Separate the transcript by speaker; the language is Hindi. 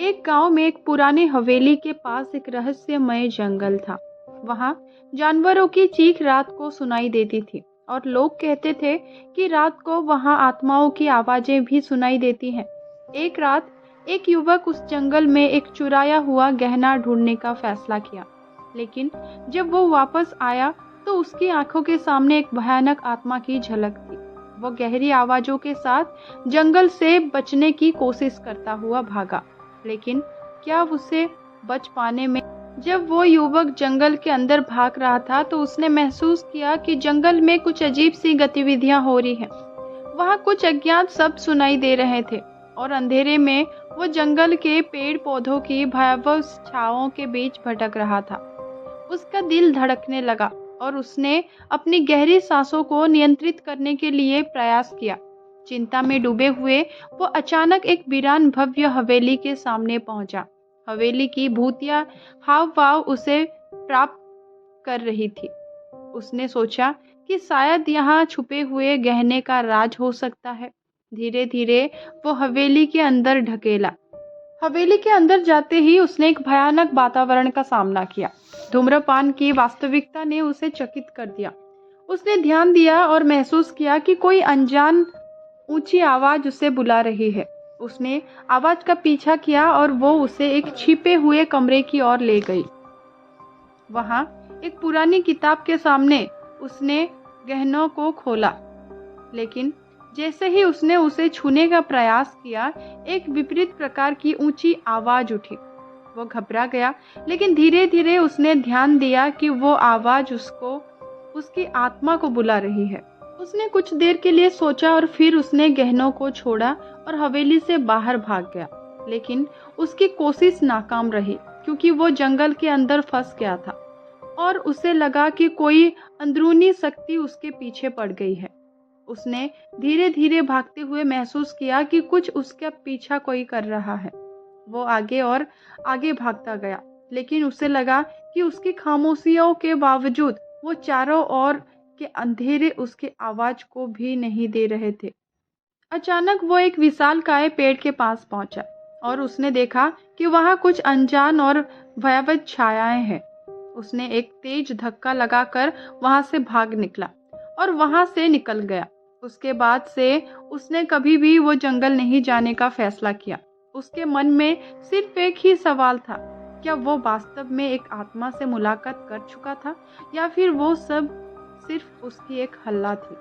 Speaker 1: एक गांव में एक पुरानी हवेली के पास एक रहस्यमय जंगल था। वहां जानवरों की चीख रात को सुनाई देती थी और लोग कहते थे कि रात को वहां आत्माओं की आवाजें भी सुनाई देती हैं। एक रात एक युवक उस जंगल में एक चुराया हुआ गहना ढूंढने का फैसला किया, लेकिन जब वो वापस आया तो उसकी आंखों के सामने एक भयानक आत्मा की झलक थी। वो गहरी आवाजों के साथ जंगल से बचने की कोशिश करता हुआ भागा, लेकिन क्या उसे बच पाने में। जब वो युवक जंगल के अंदर भाग रहा था तो उसने महसूस किया कि जंगल में कुछ अजीब सी गतिविधियां हो रही हैं। वहां कुछ अज्ञात शब्द सुनाई दे रहे थे और अंधेरे में वो जंगल के पेड़ पौधों की भयावह छाओं के बीच भटक रहा था। उसका दिल धड़कने लगा और उसने अपनी गहरी सांसों को नियंत्रित करने के लिए प्रयास किया। चिंता में डूबे हुए वो अचानक एक वीरान भव्य हवेली के सामने पहुंचा। हवेली की भूतिया हाव भाव उसे प्राप्त कर रही थी। उसने सोचा कि शायद यहाँ छुपे हुए गहने का राज हो सकता है। धीरे धीरे वो हवेली के अंदर ढकेला। हवेली के अंदर जाते ही उसने एक भयानक वातावरण का सामना किया। धूम्रपान की वास्तविकता ने उसे चकित कर दिया। उसने ध्यान दिया और महसूस किया कि कोई अनजान ऊंची आवाज उसे बुला रही है। उसने आवाज का पीछा किया और वो उसे एक छिपे हुए कमरे की ओर ले गई। वहां एक पुरानी किताब के सामने उसने गहनों को खोला, लेकिन जैसे ही उसने उसे छूने का प्रयास किया, एक विपरीत प्रकार की ऊंची आवाज उठी। वो घबरा गया, लेकिन धीरे धीरे उसने ध्यान दिया कि वो आवाज उसकी आत्मा को बुला रही है। उसने कुछ देर के लिए सोचा और फिर उसने गहनों को छोड़ा और हवेली से बाहर भाग गया, लेकिन उसकी कोशिश नाकाम रही क्योंकि वो जंगल के अंदर फंस गया था और उसे लगा कि कोई अंदरूनी शक्ति उसके पीछे पड़ गई है। उसने धीरे धीरे भागते हुए महसूस किया कि कुछ उसका पीछा कोई कर रहा है। वो आगे और आगे भागता गया, लेकिन उसे लगा कि उसकी खामोशियों के बावजूद वो चारों ओर के अंधेरे उसकी आवाज को भी नहीं दे रहे थे। अचानक वो एक विशालकाय पेड़ के पास पहुंचा और उसने देखा कि वहां कुछ अनजान और भयावह छायाएं हैं। उसने एक तेज धक्का लगाकर वहां से भाग निकला और वहां से निकल गया। उसके बाद से उसने कभी भी वो जंगल नहीं जाने का फैसला किया। उसके मन में सिर्फ एक ही सवाल था, क्या वो वास्तव में एक आत्मा से मुलाकात कर चुका था या फिर वो सब सिर्फ उसकी एक हल्ला थी।